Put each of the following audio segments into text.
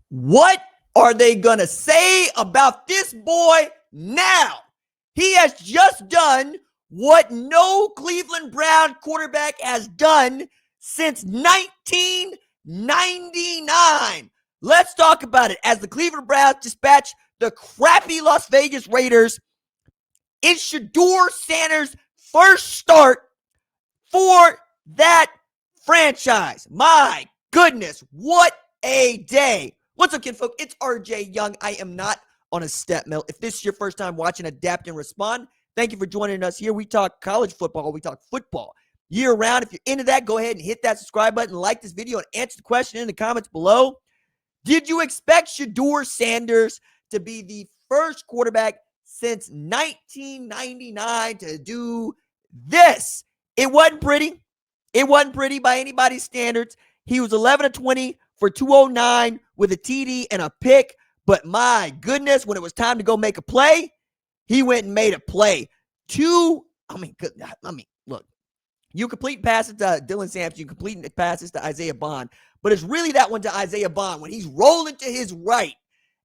What are they going to say about this boy now? He has just done what no Cleveland Brown quarterback has done since 1999. Let's talk about it as the Cleveland Browns dispatch the crappy Las Vegas Raiders. It's Shedeur Sanders' first start for that franchise. My goodness, what a day. What's up, kinfolk? It's RJ Young. I am not on a step mill. If this is your first time watching Adapt and Respond, thank you for joining us here. We talk college football. We talk football year round. If you're into that, go ahead and hit that subscribe button, like this video, and answer the question in the comments below. Did you expect Shedeur Sanders to be the first quarterback since 1999 to do this? It wasn't pretty. It wasn't pretty by anybody's standards. He was 11 of 20 for 209 with a TD and a pick. But my goodness, when it was time to go make a play, he went and made a play. Look, you complete passes to Dylan Sampson, you complete passes to Isaiah Bond, but it's really that one to Isaiah Bond when he's rolling to his right,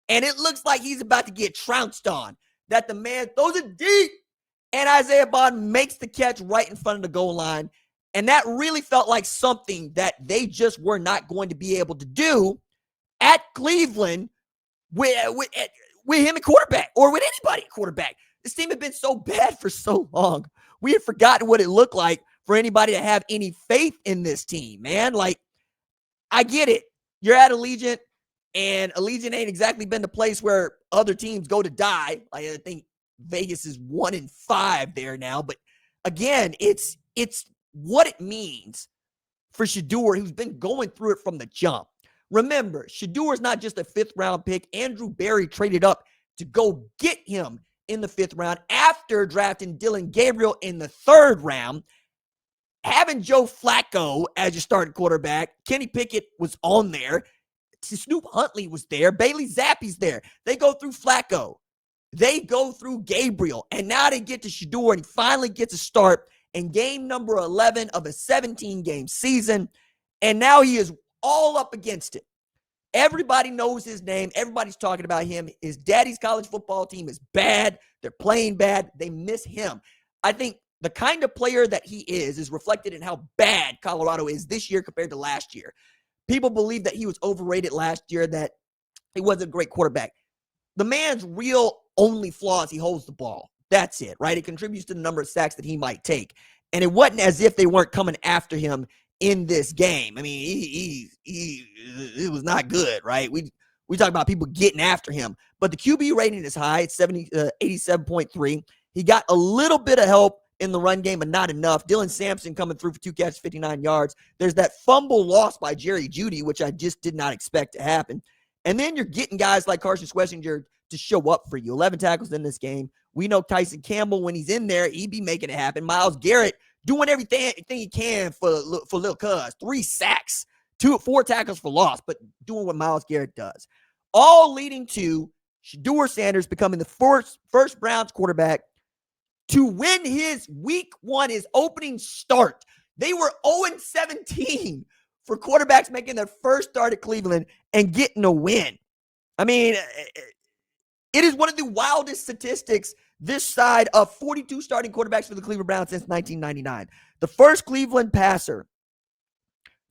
and it looks like he's about to get trounced on, that the man throws it deep, and Isaiah Bond makes the catch right in front of the goal line. And that really felt like something that they just were not going to be able to do at Cleveland with him at quarterback or with anybody at quarterback. This team had been so bad for so long. We had forgotten what it looked like for anybody to have any faith in this team, man. Like, I get it. You're at Allegiant, and Allegiant ain't exactly been the place where other teams go to die. Like, I think Vegas is 1-5 there now. But again, it's what it means for Shedeur, who's been going through it from the jump. Remember, Shedeur is not just a fifth-round pick. Andrew Berry traded up to go get him in the fifth round after drafting Dillon Gabriel in the third round. Having Joe Flacco as your starting quarterback, Kenny Pickett was on there. Snoop Huntley was there. Bailey Zappe's there. They go through Flacco. They go through Gabriel. And now they get to Shedeur, and he finally gets a start in game number 11 of a 17-game season, and now he is all up against it. Everybody knows his name. Everybody's talking about him. His daddy's college football team is bad. They're playing bad. They miss him. I think the kind of player that he is reflected in how bad Colorado is this year compared to last year. People believe that he was overrated last year, that he wasn't a great quarterback. The man's real only flaw is he holds the ball. That's it, right? It contributes to the number of sacks that he might take. And it wasn't as if they weren't coming after him in this game. I mean, it was not good, right? We talk about people getting after him. But the QB rating is high. It's 87.3. He got a little bit of help in the run game, but not enough. Dylan Sampson coming through for 2 catches, 59 yards. There's that fumble lost by Jerry Jeudy, which I just did not expect to happen. And then you're getting guys like Carson Schlesinger to show up for you. 11 tackles in this game. We know Tyson Campbell, when he's in there, he be making it happen. Myles Garrett doing everything he can for Lil Cuz. 3 sacks, 4 tackles for loss, but doing what Myles Garrett does. All leading to Shedeur Sanders becoming the first Browns quarterback to win his week 1, his opening start. They were 0-17 for quarterbacks making their first start at Cleveland and getting a win. I mean, it is one of the wildest statistics this side of 42 starting quarterbacks for the Cleveland Browns since 1999. The first Cleveland passer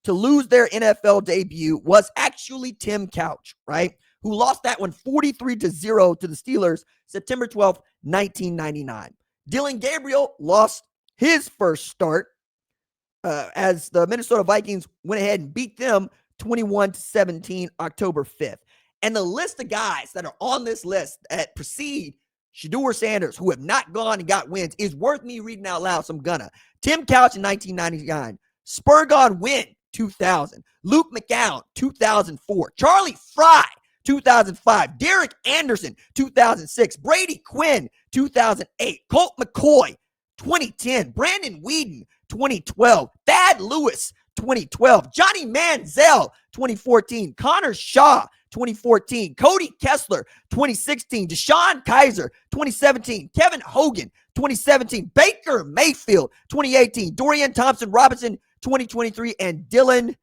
to lose their NFL debut was actually Tim Couch, right? Who lost that one 43-0 to the Steelers September 12th, 1999. Dillon Gabriel lost his first start as the Minnesota Vikings went ahead and beat them 21-17 October 5th. And the list of guys that are on this list that precede Shedeur Sanders, who have not gone and got wins, is worth me reading out loud, so I'm gonna. Tim Couch in 1999. Spurgon Wynn, 2000. Luke McCown, 2004. Charlie Fry, 2005. Derek Anderson, 2006. Brady Quinn, 2008. Colt McCoy, 2010. Brandon Whedon, 2012. Thad Lewis, 2012. Johnny Manziel, 2014. Connor Shaw, 2014. Cody Kessler, 2016. Deshaun Kaiser, 2017. Kevin Hogan, 2017. Baker Mayfield, 2018. Dorian Thompson-Robinson, 2023. And Dillon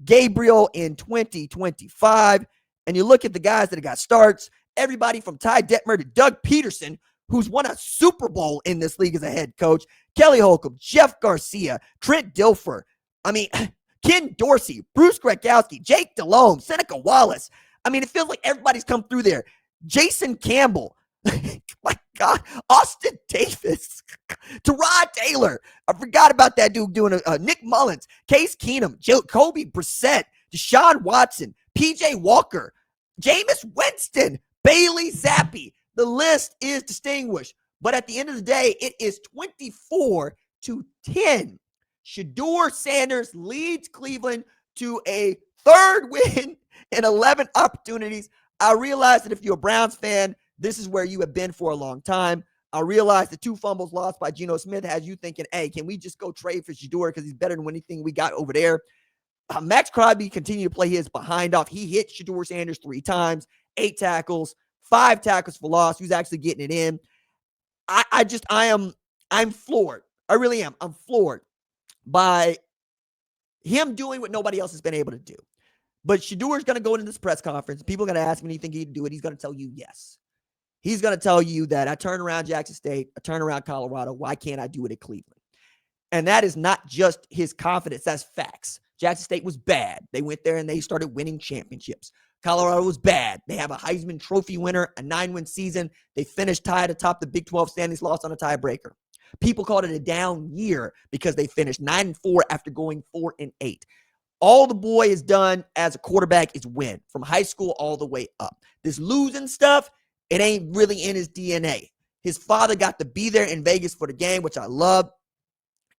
Gabriel in 2025. and you look at the guys that got starts, everybody from Ty Detmer to Doug Peterson, who's won a Super Bowl in this league as a head coach, Kelly Holcomb, Jeff Garcia, Trent Dilfer, I mean, Ken Dorsey, Bruce Grekowski, Jake Delhomme, Seneca Wallace. I mean, it feels like everybody's come through there. Jason Campbell. My God. Austin Davis. Tyrod Taylor. I forgot about that dude doing Nick Mullins, Case Keenum, Kobe Brissett, Deshaun Watson, PJ Walker, Jameis Winston, Bailey Zappi. The list is distinguished. But at the end of the day, it is 24-10. Shedeur Sanders leads Cleveland to a third win and 11 opportunities. I realize that if you're a Browns fan, this is where you have been for a long time. I realize the 2 fumbles lost by Geno Smith has you thinking, hey, can we just go trade for Shedeur because he's better than anything we got over there? Max Crosby continued to play his behind off. He hit Shedeur Sanders 3 times, 8 tackles, 5 tackles for loss. Who's actually getting it in? I'm floored. I really am. I'm floored by him doing what nobody else has been able to do. But Shedeur is going to go into this press conference. People are going to ask him, do you think he can do it? He's going to tell you yes. He's going to tell you that I turned around Jackson State, I turned around Colorado. Why can't I do it at Cleveland? And that is not just his confidence. That's facts. Jackson State was bad. They went there and they started winning championships. Colorado was bad. They have a Heisman Trophy winner, a 9-win season. They finished tied atop the Big 12 standings, lost on a tiebreaker. People called it a down year because they finished 9-4 after going 4-8. All the boy has done as a quarterback is win from high school all the way up. This losing stuff, it ain't really in his DNA. His father got to be there in Vegas for the game, which I love,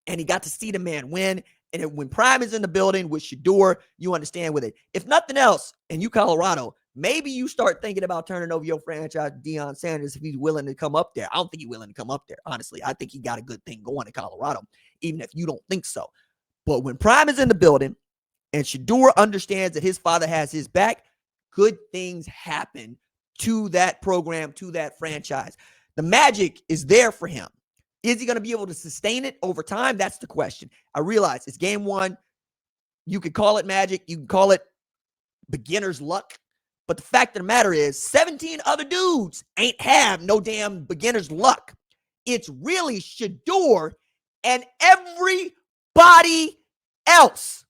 and he got to see the man win. And when Prime is in the building with Shedeur, you understand with it. If nothing else, and you Colorado, maybe you start thinking about turning over your franchise to Deion Sanders if he's willing to come up there. I don't think he's willing to come up there, honestly. I think he got a good thing going in Colorado, even if you don't think so. But when Prime is in the building and Shedeur understands that his father has his back, good things happen to that program, to that franchise. The magic is there for him. Is he going to be able to sustain it over time? That's the question. I realize it's game 1. You could call it magic. You can call it beginner's luck. But the fact of the matter is 17 other dudes ain't have no damn beginner's luck. It's really Shedeur and everybody else.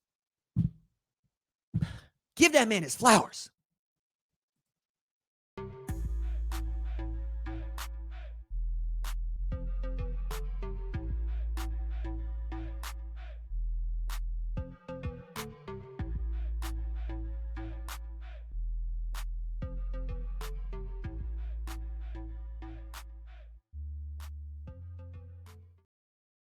Give that man his flowers.